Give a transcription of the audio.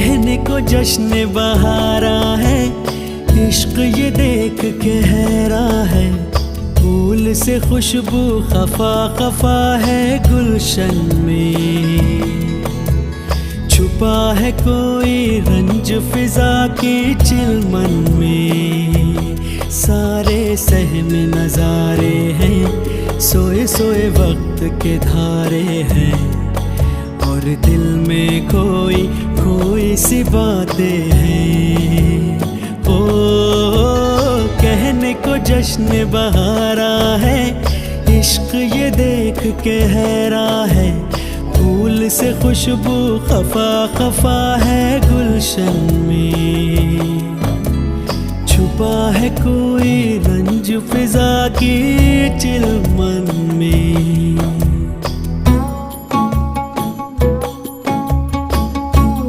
कहने को जश्न बहारा है, इश्क ये देख के हैरा है। फूल से खुशबू खफा खफा है गुलशन में, छुपा है कोई रंज फिजा की चिलमन में। सारे सहम नजारे हैं, सोए सोए वक्त के धारे हैं, और दिल में कोई कोई सी बातें हैं। ओ कहने को जश्न बहारा है, इश्क ये देख के हैरा है। फूल से खुशबू खफा खफा है गुलशन में, छुपा है कोई रंज फिजा की चिलमन में।